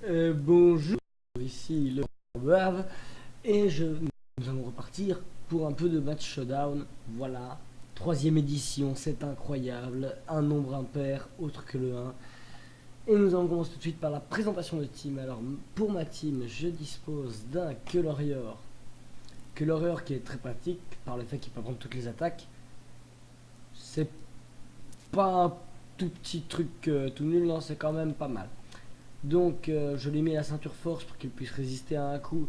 Bonjour, ici le Bave et nous allons repartir pour un peu de match showdown. Voilà, troisième édition, c'est incroyable, un nombre impair autre que le 1. Et nous allons commencer tout de suite par la présentation de team. Alors pour ma team, je dispose d'un Keulorior qui est très pratique par le fait qu'il peut prendre toutes les attaques. C'est pas un tout petit truc tout nul, non, c'est quand même pas mal. Donc je lui mets la ceinture force pour qu'il puisse résister à un coup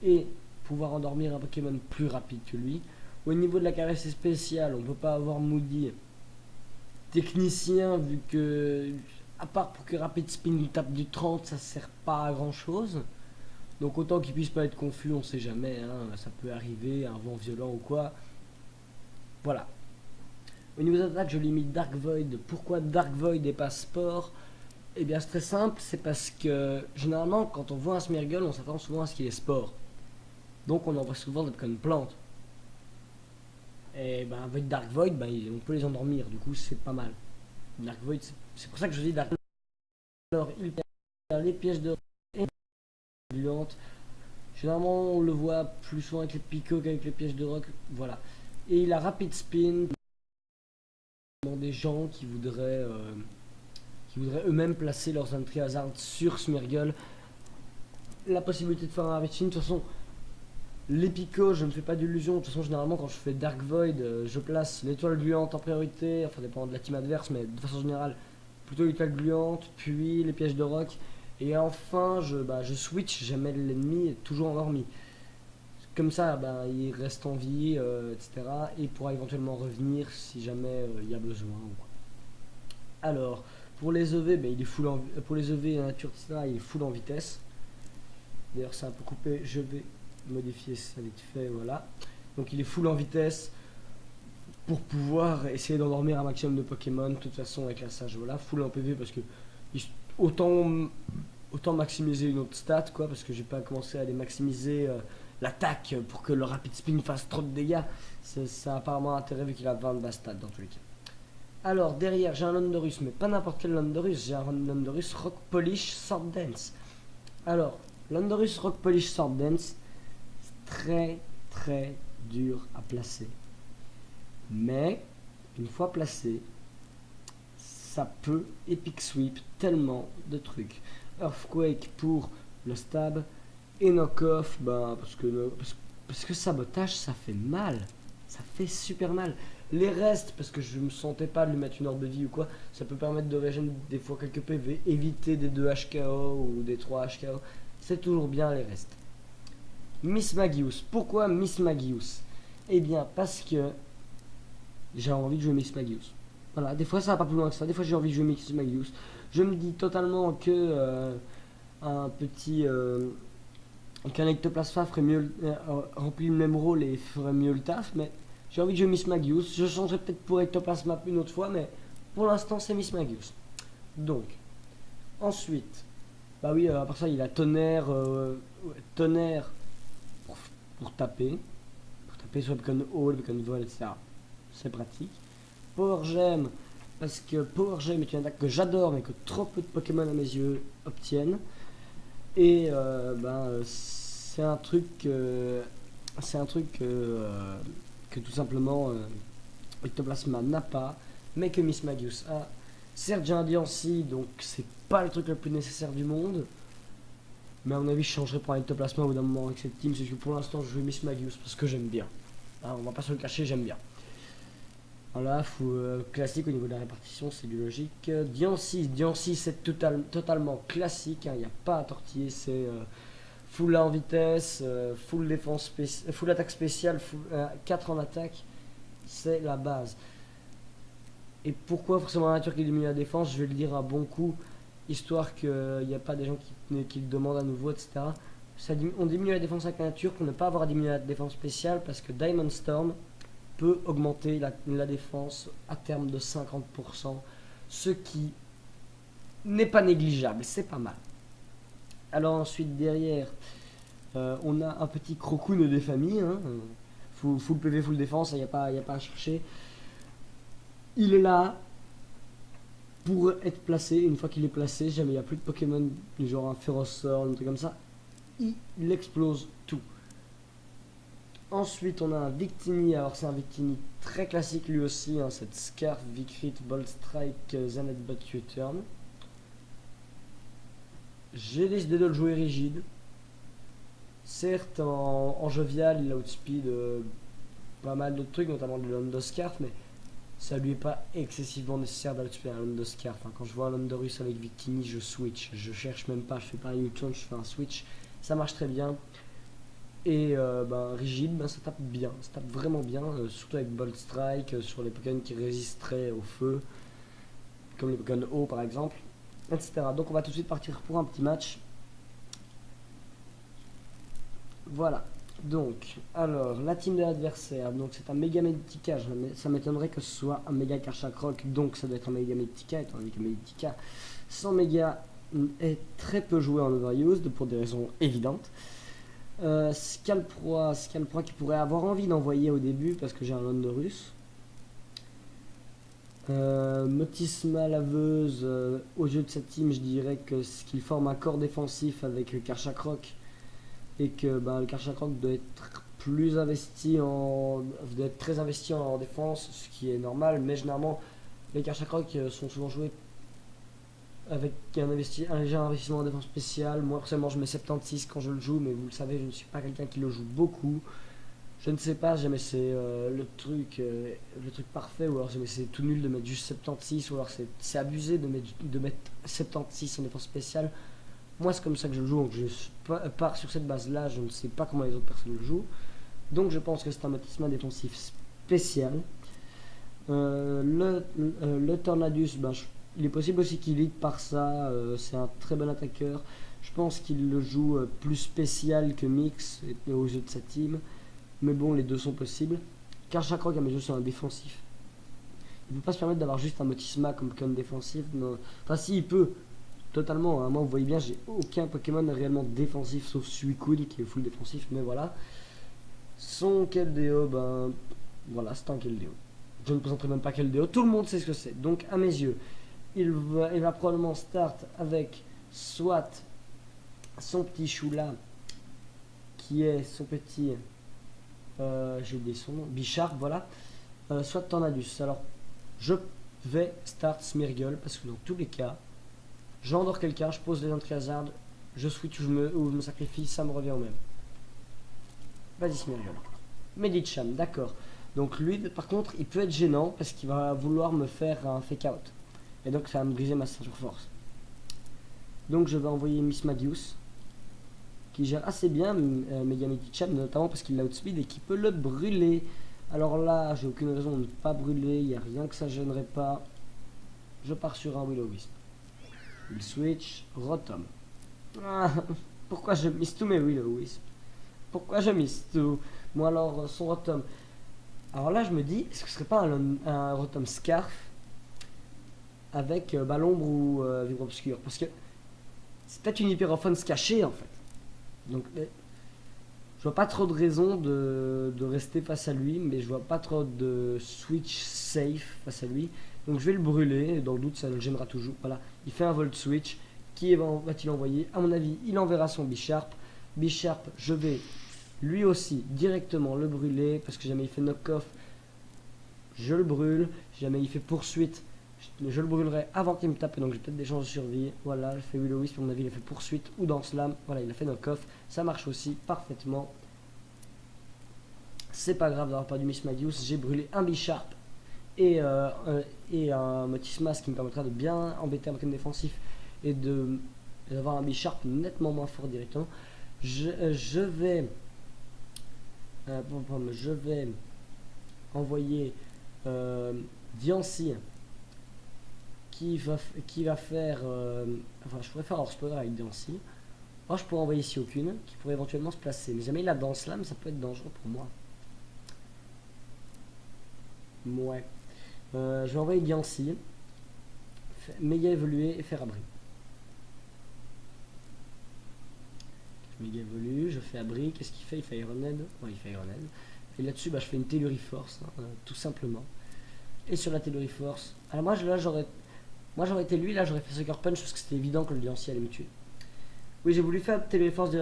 et pouvoir endormir un Pokémon plus rapide que lui. Au niveau de la caresse spéciale, on peut pas avoir Moody technicien vu que, à part pour que Rapid Spin lui tape du 30, ça sert pas à grand chose. Donc autant qu'il puisse pas être confus, on sait jamais, hein, ça peut arriver, un vent violent ou quoi. Voilà. Au niveau de l'attaque, je lui ai mis Dark Void. Pourquoi Dark Void et pas Sport? Eh bien, c'est très simple, c'est parce que généralement, quand on voit un Smeargle, on s'attend souvent à ce qu'il est sport. Donc, on envoie souvent des Pokémon plantes. Et ben, avec Dark Void, ben, on peut les endormir, du coup, c'est pas mal. Dark Void, c'est pour ça que je dis Dark Void. Alors, il perd les pièges de gluantes. Généralement, on le voit plus souvent avec les picots qu'avec les pièges de roc. Voilà. Et il a Rapid Spin. Des gens qui voudraient eux-mêmes placer leurs entrées hasard sur Smeargle. La possibilité de faire un Rapid Spin, de toute façon, les picots, je ne fais pas d'illusion. De toute façon, généralement, quand je fais Dark Void, je place l'étoile gluante en priorité. Enfin, dépendant de la team adverse, mais de façon générale, plutôt l'étoile gluante, puis les pièges de roc. Et enfin, je switch, jamais l'ennemi est toujours endormi. Comme ça, il reste en vie, etc. Et il pourra éventuellement revenir si jamais il y a besoin. Alors, pour les EV, il est full en, pour les EV et nature, etc., il est full en vitesse. D'ailleurs, c'est un peu coupé, je vais modifier ça vite fait, voilà. Donc, il est full en vitesse pour pouvoir essayer d'endormir un maximum de Pokémon. De toute façon, avec la sage, voilà, full en PV parce que autant, autant maximiser une autre stat, quoi, parce que j'ai pas commencé à les maximiser l'attaque pour que le Rapid Spin fasse trop de dégâts. Ça a apparemment intérêt vu qu'il a 20 de base stat dans tous les cas. Alors, derrière, j'ai un Landorus, mais pas n'importe quel Landorus. J'ai un Landorus Rock Polish Sword Dance. Alors, Landorus Rock Polish Sword Dance, c'est très très dur à placer. Mais, une fois placé, ça peut Epic Sweep tellement de trucs. Earthquake pour le stab, et knock-off, parce que sabotage, ça fait mal. Ça fait super mal. Les restes, parce que je me sentais pas de lui mettre une orbe de vie ou quoi, ça peut permettre de régénérer des fois quelques PV, éviter des 2 HKO ou des 3 HKO. C'est toujours bien les restes. Miss Magius. Pourquoi Miss Magius? Eh bien, parce que j'ai envie de jouer Miss Magius. Voilà, des fois ça va pas plus loin que ça. Des fois j'ai envie de jouer Miss Magius. Je me dis totalement que un petit. Qu'un ectoplasma ferait mieux, remplit le même rôle et ferait mieux le taf, mais j'ai envie de jouer Miss Magius. Je changerai peut-être pour ectoplasma une autre fois, mais pour l'instant c'est Miss Magius. Donc, ensuite, bah oui, à part ça, il a tonnerre, tonnerre pour taper. Pour taper sur le beacon haut, le beacon vol, etc. C'est pratique. Power Gem, parce que Power Gem est une attaque que j'adore, mais que trop peu de Pokémon à mes yeux obtiennent. Et c'est un truc, que tout simplement Ectoplasma n'a pas, mais que Miss Magius a. Certes, j'ai un Diancie, donc c'est pas le truc le plus nécessaire du monde. Mais à mon avis, je changerai pour un Ectoplasma au bout d'un moment avec cette team. C'est que pour l'instant, je joue Miss Magius parce que j'aime bien. Hein, on va pas se le cacher, j'aime bien. Voilà, classique au niveau de la répartition, c'est du logique. Diancie c'est totalement classique, il n'y a pas à tortiller, c'est full en vitesse, full défense full attaque spéciale, 4 en attaque, c'est la base. Et pourquoi forcément la nature qui diminue la défense? Je vais le dire à bon coup, histoire qu'il n'y a pas des gens qui le demandent à nouveau, etc. On diminue la défense avec la nature pour ne pas avoir à diminuer la défense spéciale parce que Diamond Storm peut augmenter la défense à terme de 50%, ce qui n'est pas négligeable, c'est pas mal. Alors ensuite derrière, on a un petit Crocoon des familles, hein, full PV, full défense, il n'y a pas à chercher. Il est là pourrait être placé. Une fois qu'il est placé, jamais il n'y a plus de Pokémon du genre un Ferrosaur, un truc comme ça, il explose tout. Ensuite, on a un Victini. Alors, c'est un Victini très classique lui aussi. Hein, cette Scarf, Vicrit, Bolt Strike, Zanet But U-Turn. J'ai décidé de le jouer rigide. Certes, en jovial, il outspeed pas mal d'autres trucs, notamment le Landoscarf, mais ça lui est pas excessivement nécessaire d'outspeed un Landoscarf. Hein. Quand je vois un Landorus avec Victini, je switch. Je cherche même pas, je fais pas un U-turn, je fais un switch. Ça marche très bien. Et rigide, ça tape bien, ça tape vraiment bien, surtout avec Bolt Strike, sur les Pokémon qui résisteraient au feu, comme les Pokémon eau par exemple, etc. Donc on va tout de suite partir pour un petit match. Voilà. Donc, alors, la team de l'adversaire, donc c'est un Mega Meditica, ça m'étonnerait que ce soit un Mega Karchakroc, donc ça doit être un Mega Meditica, étant donné que Meditica sans Mega est très peu joué en overused, pour des raisons évidentes. Scalproie qui pourrait avoir envie d'envoyer au début, parce que j'ai un Landorus. Motisma laveuse, au jeu de cette team, je dirais que qu'il forme un corps défensif avec Karchakroc. Et que le Karchakroc doit être plus investi doit être très investi en défense, ce qui est normal, mais généralement les Karchakroc sont souvent joués avec un léger investissement en défense spéciale. Moi personnellement je mets 76 quand je le joue, mais vous le savez, je ne suis pas quelqu'un qui le joue beaucoup. Je ne sais pas, jamais c'est le truc parfait, ou alors jamais c'est tout nul de mettre juste 76, ou alors c'est abusé de mettre 76 en défense spéciale. Moi c'est comme ça que je le joue, donc je pars sur cette base là, je ne sais pas comment les autres personnes le jouent. Donc je pense que c'est un motisme défensif spécial. Le Tornadus, il est possible aussi qu'il lead par ça, c'est un très bon attaqueur. Je pense qu'il le joue plus spécial que mix aux yeux de sa team. Mais bon, les deux sont possibles. Karchakroc à mes yeux c'est un défensif. Il ne peut pas se permettre d'avoir juste un Motisma comme Pokémon défensif. Non. Enfin si, il peut. Totalement, hein. Moi vous voyez bien, j'ai aucun Pokémon réellement défensif sauf Suicune qui est full défensif, mais voilà. Son Keldeo, voilà, c'est un Keldeo. Je ne présenterai même pas Keldeo, tout le monde sait ce que c'est. Donc à mes yeux, il va probablement start avec soit son petit Choula, qui est son petit, j'ai oublié son nom, Bisharp, voilà, soit Tornadus. Alors je vais start Smeargle parce que dans tous les cas, j'endors quelqu'un, je pose des entrées hasard, je switch ou je me sacrifie, ça me revient au même. Vas-y Smeargle. Medicham, d'accord. Donc lui, par contre, il peut être gênant parce qu'il va vouloir me faire un fake out. Et donc ça va me briser ma ceinture force. Donc je vais envoyer Mismagius, qui gère assez bien Mega Medicham, notamment parce qu'il l'a outspeed et qui peut le brûler. Alors là, j'ai aucune raison de ne pas brûler, il n'y a rien que ça gênerait pas. Je pars sur un Will-O-Wisp. Il switch, Rotom. Ah, pourquoi je mise tous mes Will-O-Wisp? Pourquoi je mise tout? Moi alors, son Rotom. Alors là, je me dis, est-ce que ce serait pas un Rotom Scarf avec l'ombre ou Vivre Obscur? Parce que c'est peut-être une Hyperophone cachée en fait. Donc, je vois pas trop de raison de rester face à lui, mais je vois pas trop de switch safe face à lui. Donc je vais le brûler, dans le doute ça le gênera toujours. Voilà, il fait un Volt Switch. Qui va-t-il envoyer? À mon avis, il enverra son Bisharp. Bisharp, je vais lui aussi directement le brûler, parce que jamais il fait knock-off, je le brûle. Jamais il fait poursuite, je le brûlerai avant qu'il me tape, donc j'ai peut-être des chances de survie. Voilà, je fais Will-O-Wisp, à mon avis il a fait poursuite ou dans Slam. Voilà, il a fait knock-off, ça marche aussi parfaitement. C'est pas grave d'avoir perdu Mismagius, j'ai brûlé un Bisharp et un Motisma, ce qui me permettra de bien embêter un Pokémon défensif et d'avoir un Bisharp nettement moins fort directement. Je vais envoyer Diancie qui va faire enfin je pourrais faire hors spoiler avec Diancie. Moi je pourrais envoyer Siokune qui pourrait éventuellement se placer, mais jamais il a dans Slam, ça peut être dangereux pour moi. Ouais. Je vais envoyer Diancie, méga évoluer et faire abri. Méga évolue, je fais abri, qu'est-ce qu'il fait? Il fait Ironhead. Ouais, il fait Ironhead. Et là-dessus, je fais une Telluriforce, hein, tout simplement. Et sur la Telluriforce, alors moi là j'aurais Moi j'aurais été lui, là j'aurais fait Sucker Punch parce que c'était évident que le Diancie allait me tuer. Oui, j'ai voulu faire Téléforce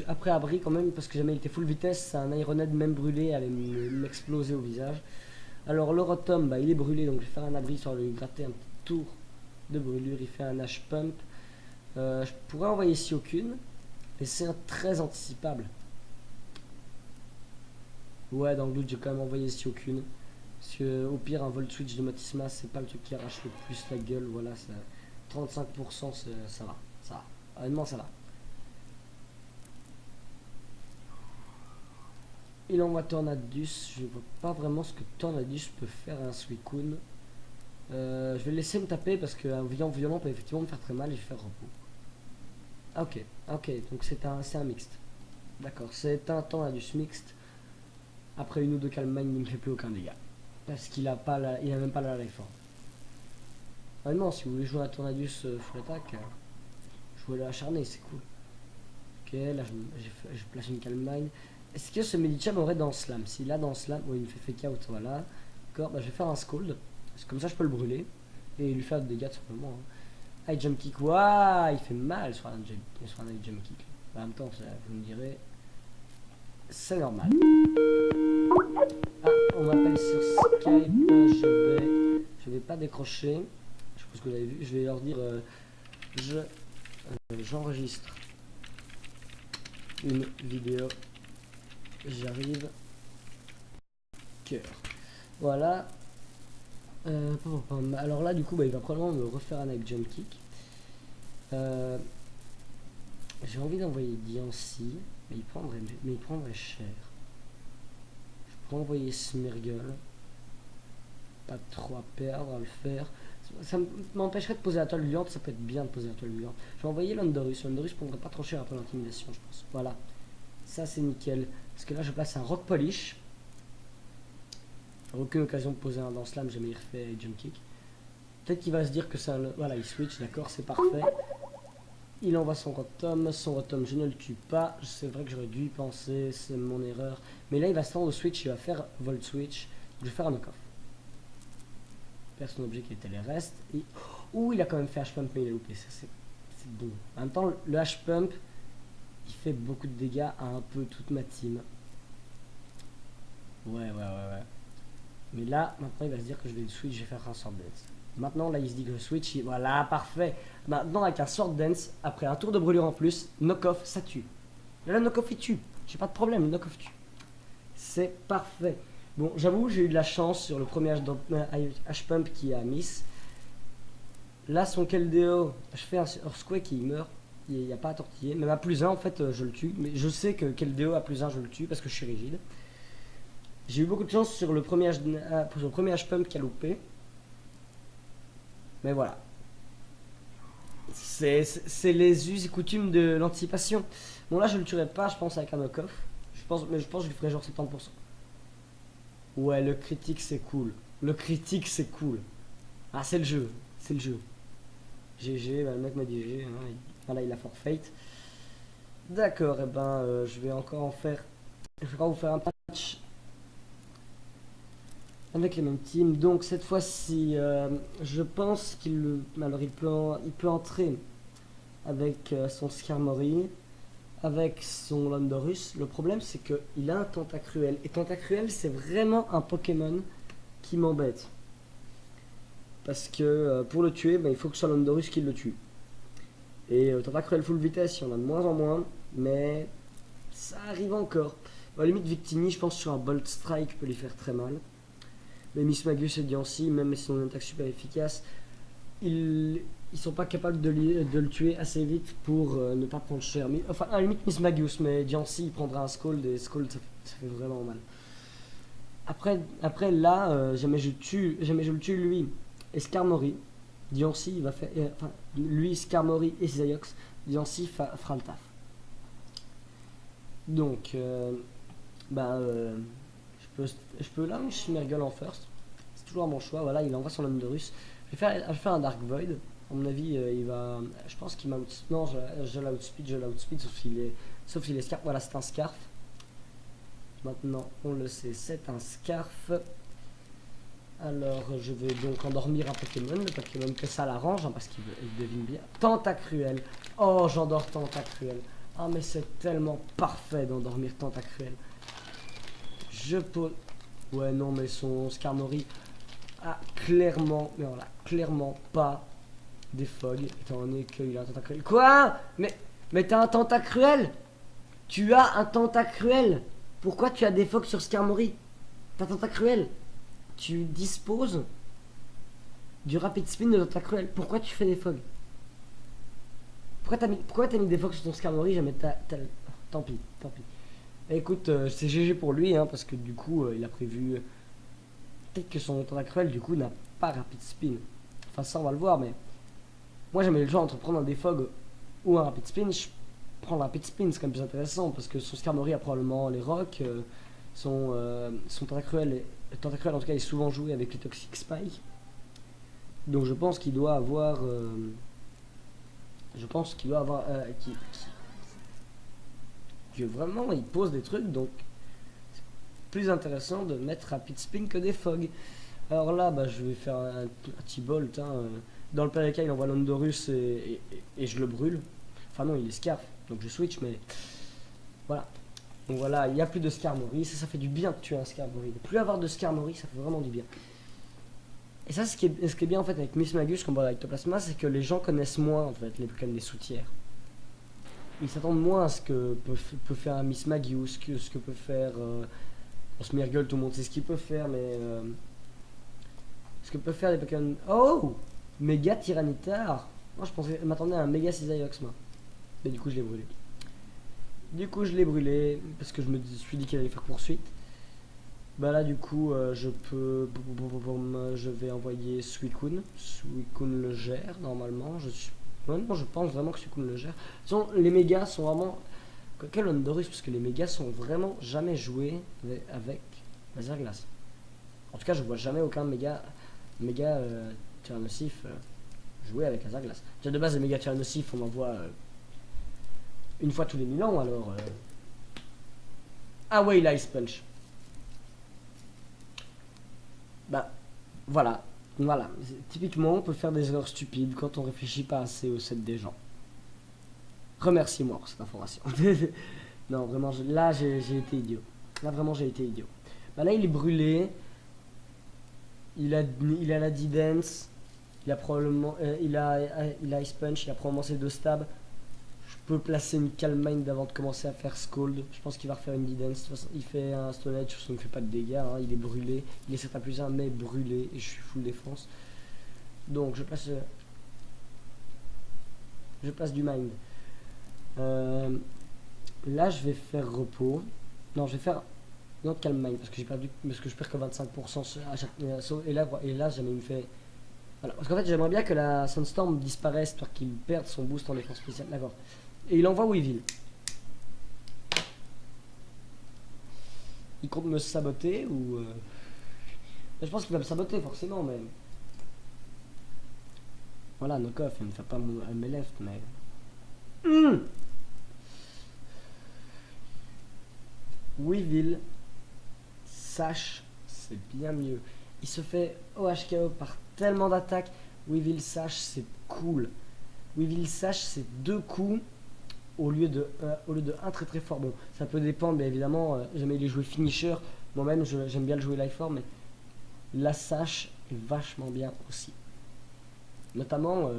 après abri quand même parce que jamais il était full vitesse, un Ironhead même brûlé allait m'exploser au visage. Alors le Rotom, bah, il est brûlé donc je vais faire un abri sur lui gratter un petit tour de brûlure, il fait un H-Pump. Je pourrais envoyer Siokun, mais c'est un très anticipable. Ouais, dans le doute, j'ai quand même envoyé Siokun. Parce que au pire, un Volt Switch de Motisma, c'est pas le truc qui arrache le plus la gueule. Voilà, 35%, ça va. Ça va. Honnêtement, ça va. Il envoie Tornadus. Je vois pas vraiment ce que Tornadus peut faire à un Suicune. Je vais le laisser me taper parce qu'un violent peut effectivement me faire très mal et je vais faire repos. Ah, ok, ok, donc c'est un mixte. D'accord, c'est un Tornadus mixte. Après une ou deux Calmine, il ne me fait plus aucun dégât. Parce qu'il a pas il a même pas la life form. Vraiment, si vous voulez jouer à Tornadus full attaque, jouez-le acharné, c'est cool. Ok, là je place une Calmine. Est-ce que ce Medicham aurait dans Slam? S'il a dans Slam, oui, il me fait fake out, voilà. D'accord, bah, je vais faire un Scold. Comme ça, je peux le brûler. Et lui faire des dégâts tout simplement. Hein. High Jump Kick, waouh, il fait mal sur un High Jump Kick. Bah, en même temps, vous me direz, c'est normal. Ah, on m'appelle sur Skype, je vais pas décrocher. Je pense que vous avez vu, je vais leur dire, j'enregistre une vidéo. J'arrive. Cœur. Voilà. Alors là, du coup, bah, il va probablement me refaire un avec Jump Kick. J'ai envie d'envoyer Diancie, mais il prendrait cher. Je peux envoyer Smeargle. Pas trop à perdre à le faire. Ça m'empêcherait de poser la toile vivante, ça peut être bien de poser la toile vivante. Je vais envoyer Landorus. Landorus prendrait pas trop cher après l'intimidation, je pense. Voilà. Ça, c'est nickel. Parce que là, je place un Rock Polish. Aucune occasion de poser un dans Slam, jamais il refait Jump Kick. Peut-être qu'il va se dire que c'est un... Voilà, il switch, d'accord, c'est parfait. Il envoie son Rotom, je ne le tue pas. C'est vrai que j'aurais dû y penser, c'est mon erreur. Mais là, il va se rendre au switch, il va faire Volt Switch. Je vais faire un knock-off. Perd son objet qui était les restes. Et... Ouh, il a quand même fait H-Pump, mais il a loupé. C'est bon. En même temps, le H-Pump, il fait beaucoup de dégâts à un peu toute ma team. Ouais. Mais là, maintenant, il va se dire que je vais le switch, je vais faire un Sword Dance. Maintenant, là, il se dit que je switch. Voilà, parfait. Maintenant, avec un Sword Dance, après un tour de brûlure en plus, knock-off, ça tue. Là, le knock-off, il tue. J'ai pas de problème, le knock-off tue. C'est parfait. Bon, j'avoue, j'ai eu de la chance sur le premier H-Pump qui a miss. Là, son Keldeo, je fais un Earthquake et il meurt. Il n'y a pas à tortiller. Même à plus 1, en fait, je le tue. Mais je sais que Keldeo à plus 1, je le tue parce que je suis rigide. J'ai eu beaucoup de chance sur le premier H-Pump qui a loupé. Mais voilà. C'est les us et coutumes de l'anticipation. Bon, là, je le tuerai pas, je pense, avec un knock-off. Mais je pense que je lui ferai genre 70%. Ouais, le critique, c'est cool. Le critique, c'est cool. Ah, c'est le jeu. C'est le jeu. GG, bah, le mec m'a dit GG. Hein, voilà, il a forfait. D'accord, et ben, je vais encore en faire. Je vais encore vous faire un patch avec les mêmes teams. Donc cette fois-ci, je pense il peut entrer avec son Skarmory, avec son Landorus. Le problème, c'est qu'il a un Tentacruel. Et Tentacruel, c'est vraiment un Pokémon qui m'embête. Parce que pour le tuer, bah, il faut que ce soit Landorus qui le tue. Et Tentacruel full vitesse, il y en a de moins en moins. Mais ça arrive encore. À la limite, Victini, je pense sur un Bolt Strike peut lui faire très mal. Mais Mismagius et Diancie, même si son attaque super efficace, ils sont pas capables de le tuer assez vite pour ne pas prendre cher. Mais, enfin, à la limite Mismagius, mais Diancie il prendra un Scold et Scold ça fait vraiment mal. Après là, jamais je le tue lui et Skarmory. Diancie il va faire. Enfin, lui, Skarmory et Zayox, Diancie fera le taf. Donc, je peux là, je Smeargle en first. C'est toujours mon choix. Voilà, il envoie son Landorus. Je vais faire un Dark Void. À mon avis, il va. Je pense qu'il m'a. Non, je l'outspeed, sauf s'il est Scarf. Voilà, c'est un Scarf. Maintenant, on le sait, c'est un Scarf. Alors, je vais donc endormir un Pokémon. Le Pokémon que ça l'arrange, hein, parce qu'il devine bien. Tentacruel. Oh, j'endors Tentacruel. Ah, mais c'est tellement parfait d'endormir Tentacruel. Je pose... Ouais, non, mais son Skarmory a clairement... Mais voilà, clairement pas des fogs, étant donné qu'il a un Tentacruel. Quoi? Mais t'as un Tentacruel? Tu as un Tentacruel? Pourquoi tu as des fogs sur Skarmory? T'as un Tentacruel? Tu disposes du rapid spin de Tentacruel. Pourquoi tu fais des fogs? Pourquoi t'as mis des fogs sur ton Skarmory? Jamais tant pis, tant pis. Écoute, c'est GG pour lui, hein, parce que du coup, il a prévu... Peut-être que son Tentacruel, du coup, n'a pas rapid spin. Enfin, ça, on va le voir, mais... Moi, j'aimais le choix entre prendre un Defog ou un rapid spin. Je prends le rapid spin, c'est quand même plus intéressant, parce que son Skarmory a probablement les rocks, son Tentacruel, en tout cas, est souvent joué avec les Toxic Spike. Donc, je pense qu'il doit avoir... que vraiment il pose des trucs, donc c'est plus intéressant de mettre rapid spin que des fog. Alors là, bah, je vais faire un petit bolt, hein. Dans le PLK il envoie l'Ondorus et je le brûle. Enfin non, il est Scarf, donc je switch, mais voilà. Donc voilà, il n'y a plus de Skarmory, ça fait du bien de tuer un Skarmory. De plus avoir de Skarmory, ça fait vraiment du bien. Et ça, ce qui est bien en fait avec Miss Magus comparé avec Ectoplasma, c'est que les gens connaissent moins en fait les Pokémon des soutières. Ils s'attendent moins à ce que peut faire un Miss Magius, ce que peut faire Smeargle, tout le monde sait ce qu'il peut faire, mais ce que peut faire les Pokémon. Oh, méga Tyranitar. Moi je m'attendais à un méga Cisaiox, moi. Mais du coup je l'ai brûlé. Parce que je me suis dit qu'il allait faire poursuite. Bah là du coup je vais envoyer Suicune. Suicune le gère normalement. Non, je pense vraiment que Suicune le gère. Les mégas sont vraiment... Quel Ondorus, parce que les mégas sont vraiment jamais joués avec Laser Glace. En tout cas, je vois jamais aucun méga Tyrannosif jouer avec Laser Glace. Déjà de base, les méga Tyrannosif, on en voit une fois tous les 1000 ans, alors... Ah ouais, il a Ice Punch. Bah, voilà. Voilà. Typiquement, on peut faire des erreurs stupides quand on réfléchit pas assez au set des gens. Remercie-moi pour cette information. Non, vraiment, là, j'ai été idiot. Là, vraiment, j'ai été idiot. Bah là, il est brûlé. Il a la D-Dance. Il a probablement... il a Ice Punch. Il a probablement ses 2 stabs. Je peux placer une Calm Mind avant de commencer à faire Scold. Je pense qu'il va refaire une D-Dance. De toute façon, il fait un Stone Edge, ça ne fait pas de dégâts. Hein. Il est brûlé. Il est certes à plus 1, mais brûlé. Et je suis full défense. Donc, je place du Mind. Là, je vais faire repos. Non, je vais faire une autre Calm Mind parce que j'ai perdu, parce que je perds que 25% à chaque, et là, jamais il me fait. Voilà. Parce qu'en fait, j'aimerais bien que la Sunstorm disparaisse, histoire qu'il perde son boost en défense spéciale. D'accord. Et il envoie Weavile. Il compte me saboter ou. Je pense qu'il va me saboter forcément, mais. Voilà, knock-off, il ne fait pas mes left, mais. Weavile, Sash, c'est bien mieux. Il se fait OHKO par tellement d'attaques. Weavile Sash, c'est cool. Weavile Sash, c'est 2 coups au lieu de un très très fort. Bon, ça peut dépendre, mais évidemment, jamais il est joué finisher. Moi-même, j'aime bien le jouer life form, mais la Sash est vachement bien aussi. Notamment,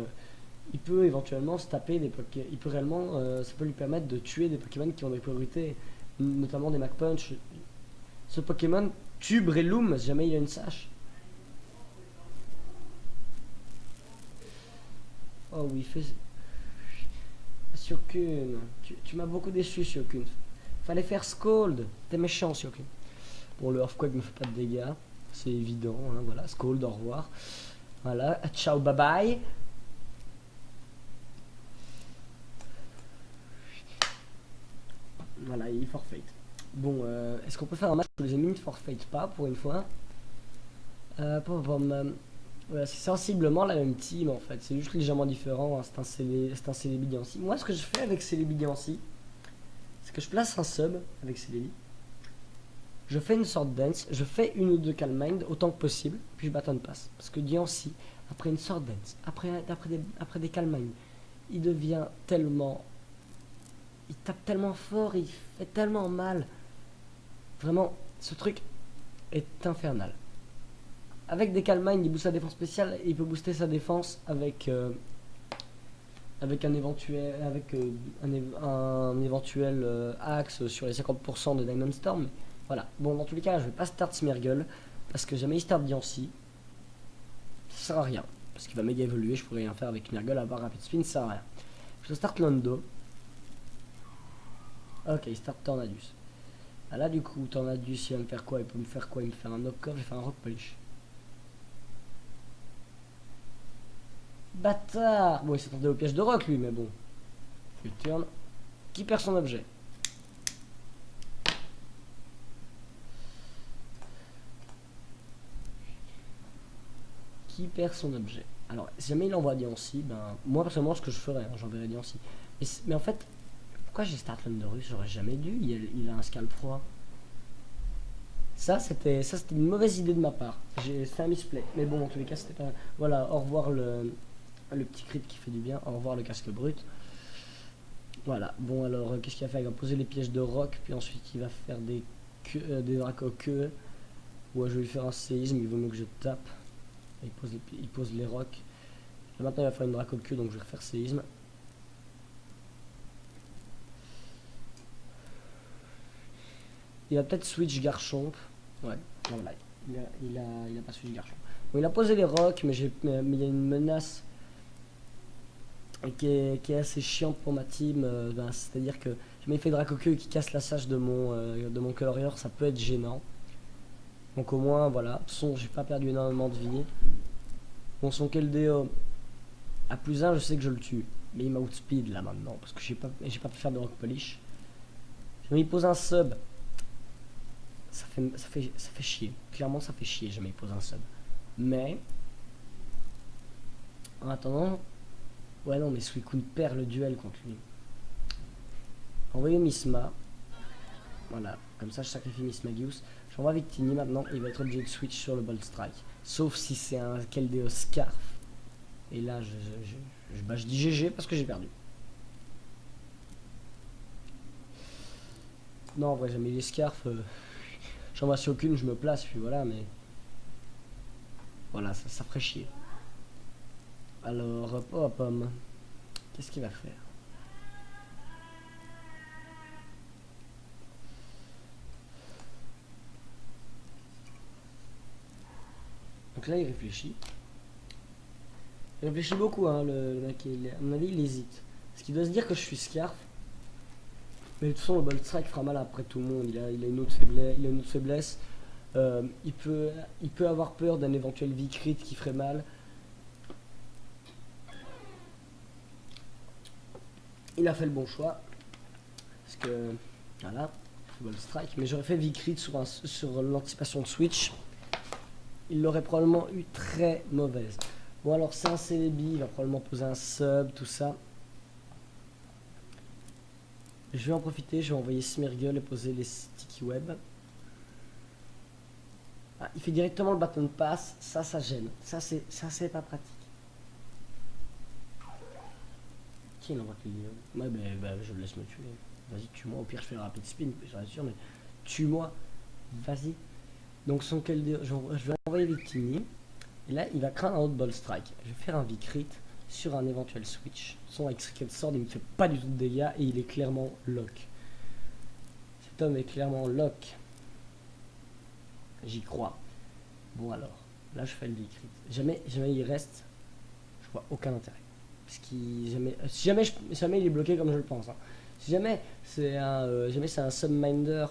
il peut éventuellement se taper des Pokémon. Il peut réellement, ça peut lui permettre de tuer des Pokémon qui ont des priorités, notamment des Mach Punch. Ce Pokémon tue Breloom si jamais il a une Sash. Oh oui, fait. Syokun, tu m'as beaucoup déçu, Syokun. Fallait faire Scold. T'es méchant, Syokun. Bon, le Earthquake ne fait pas de dégâts. C'est évident, hein, voilà. Scold, au revoir. Voilà, ciao, bye bye. Voilà, il forfeit. Bon, est-ce qu'on peut faire un match où les ennemis ne forfeit pas pour une fois? Voilà, c'est sensiblement la même team en fait, c'est juste légèrement différent. Hein. C'est un Celebi. Moi, ce que je fais avec Celebi, c'est que je place un sub avec Celebi. je fais une sword dance, je fais une ou deux calm mind autant que possible, puis je baton pass. Parce que Diancie, après une sword dance, après des calm mind, il devient tellement... Il tape tellement fort, il fait tellement mal. Vraiment, ce truc est infernal. Avec des calm mind, il booste sa défense spéciale, et il peut booster sa défense avec... avec un éventuel, un éventuel axe sur les 50% de Diamond Storm. Mais voilà. Bon, dans tous les cas, je vais pas start Smeargle parce que jamais il start Diancie. Ça sert à rien. Parce qu'il va méga évoluer, je pourrais rien faire avec Smeargle à part Rapid Spin, ça sert à rien. Je start Londo. Ok, il start Tornadus. Ah là, du coup, Tornadus, il va me faire quoi? Il peut me faire quoi? Il me fait un knock-off, je vais faire un Rock Polish. Bâtard! Bon, il s'attendait au piège de rock, lui, mais bon. Il turn. Qui perd son objet? Qui perd son objet? Alors, si jamais il envoie Diancie, ben, moi, personnellement, ce que je ferais, hein, j'enverrais Diancie. Mais en fait, pourquoi j'ai start Landorus? J'aurais jamais dû. Il a un scalp froid. Ça, c'était une mauvaise idée de ma part. C'est un misplay. Mais bon, en tous les cas, c'était pas... Voilà, au revoir le petit crit qui fait du bien. Au revoir le casque brut. Voilà. Bon, alors, qu'est-ce qu'il va faire? Il va poser les pièges de rock. Puis ensuite, il va faire des dracos queue. Ouais, je vais lui faire un séisme. Il vaut mieux que je tape. Il pose les rocks. Là, maintenant, il va faire une draco queue. Donc, je vais refaire séisme. Il va peut-être switch Garchomp. Ouais, voilà. Il a pas switch Garchomp. Bon, il a posé les rocks, mais il y a une menace qui est assez chiante pour ma team. Ben, c'est-à-dire que jamais il fait Dracoqueux et qui casse la sage de mon colorieur, ça peut être gênant. Donc au moins, voilà. De toute façon, j'ai pas perdu énormément de vie. Bon, son Keldeo à +1, je sais que je le tue. Mais il m'a outspeed là maintenant, parce que j'ai pas pu faire de Rock Polish. Jamais il pose un sub. Ça fait chier. Clairement, ça fait chier, jamais il pose un sub. Mais, en attendant, ouais, non, mais Suicune perd le duel contre lui. Envoyez Misma. Voilà, comme ça je sacrifie Mismagius. J'envoie Victini maintenant, il va être obligé de switch sur le Bolt Strike. Sauf si c'est un Keldeo Scarf. Et là, je dis GG parce que j'ai perdu. Non, en vrai, jamais les Scarfs. J'en vois si aucune, je me place, puis voilà, mais... Voilà, ça ferait chier. Alors, Pomme, qu'est-ce qu'il va faire? Donc là, il réfléchit. Il réfléchit beaucoup, hein, le mec. À mon avis, il hésite. Parce qu'il doit se dire que je suis Scarf. Mais de toute façon, le Bolt Strike fera mal après tout le monde. Il a une autre faiblesse. Il peut avoir peur d'un éventuel V-Crit qui ferait mal. Il a fait le bon choix. Parce que, voilà, Bolt Strike. Mais j'aurais fait V-Crit sur l'anticipation de Switch. Il l'aurait probablement eu très mauvaise. Bon, alors c'est un Celebi, il va probablement poser un sub, tout ça. Je vais en profiter, je vais envoyer Smeargle et poser les sticky web. Ah, il fait directement le bâton de passe, ça gêne. Ça c'est pas pratique. Qui il envoie que les... Ouais, bah, je le laisse me tuer. Vas-y, tue-moi. Au pire, je fais un rapid spin, je rassure, mais tue-moi. Vas-y. Donc, son Keldeo, je vais envoyer Victini. Et là, il va craindre un autre Ball Strike. Je vais faire un V-Crit sur un éventuel switch. Son Extricate Sword, il ne fait pas du tout de dégâts et il est clairement lock. Cet homme est clairement lock. J'y crois. Bon alors, là je fais le V-Crit. Jamais il reste, je vois aucun intérêt. Parce qu'il si jamais il est bloqué comme je le pense. Hein. Si jamais c'est un Subminder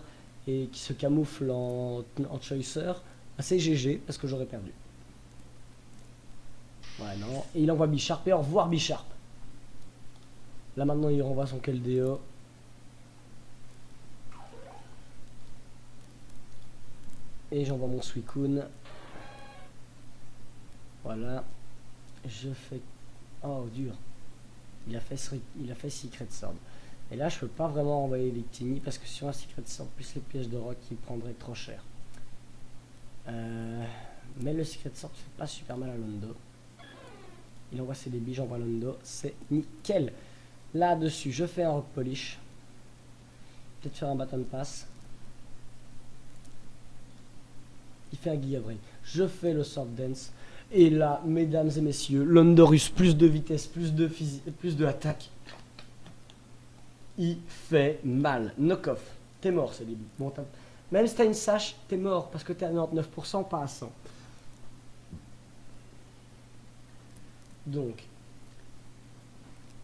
et qui se camoufle en Choicer, c'est GG parce que j'aurais perdu. Ouais, non. Et il envoie Bisharp et au revoir Bisharp. Là maintenant il renvoie son Keldeo. Et j'envoie mon Suicune. Voilà. Je fais... Oh dur. Il a fait Secret Sword. Et là, je peux pas vraiment envoyer les Tiny parce que sur un Secret Sword plus les pièges de rock, ils prendraient trop cher. Mais le Secret Sword fait pas super mal à Londo. Il envoie ses débits, j'envoie Londo. C'est nickel. Là-dessus, je fais un Rock Polish. Peut-être faire un Baton Pass. Il fait un Giga Break. Je fais le Sword Dance. Et là, mesdames et messieurs, Londorus, plus de vitesse, plus de physique, plus de attaque. Il fait mal. Knock-off. T'es mort, c'est début. Bon, même si t'as une sache, t'es mort parce que t'es à 99%, pas à 100. Donc,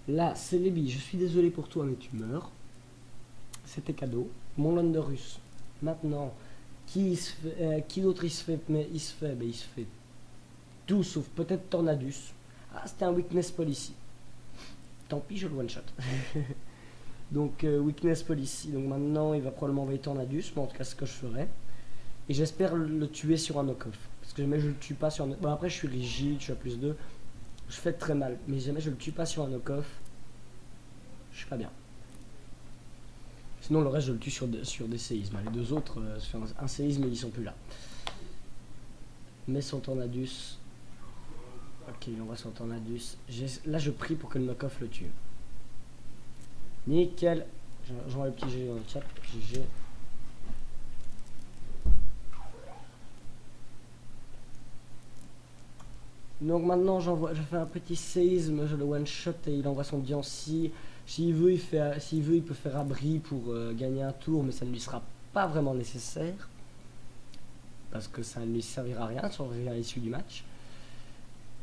là, c'est Lébi. Je suis désolé pour toi, mais tu meurs. C'était cadeau. Mon Londorus. Maintenant, qui d'autre il se fait? Mais il se fait tout sauf peut-être Tornadus. Ah, c'était un Weakness Policy. Tant pis, je le one-shot. Donc, Weakness Policy. Donc maintenant, il va probablement envoyer Tornadus, mais en tout cas, ce que je ferai. Et j'espère le tuer sur un knock-off. Parce que jamais je le tue pas sur un... Bon, après, je suis rigide, je suis à plus 2. Je fais très mal. Mais jamais je le tue pas sur un knock-off. Je suis pas bien. Sinon, le reste, je le tue sur des séismes. Les deux autres, sur un séisme, ils sont plus là. Mais son Tornadus... Ok, il envoie son Tornadus. Là, je prie pour que le knock-off le tue. Nickel. J'envoie le petit GG dans le chat. GG. Donc maintenant, je fais un petit séisme, je le one-shot et il envoie son Diancie. S'il veut, il peut faire abri pour gagner un tour, mais ça ne lui sera pas vraiment nécessaire. Parce que ça ne lui servira à rien si on revient à l'issue du match.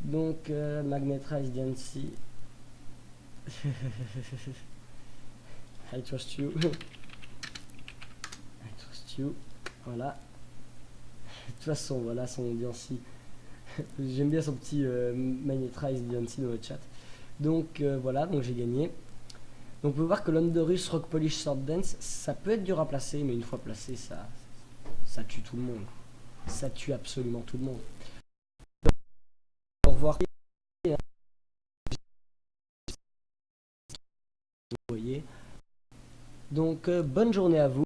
Donc, Magnetize Diancie. I trust you. I trust you. Voilà. De toute façon, voilà son Diancie. J'aime bien son petit Magnetize Diancie dans le chat. Donc voilà, donc j'ai gagné. Donc on peut voir que Londorus, Rock Polish, Sword Dance, ça peut être dur à placer, mais une fois placé, ça tue tout le monde. Ça tue absolument tout le monde. Au revoir. Vous voyez. Donc bonne journée à vous.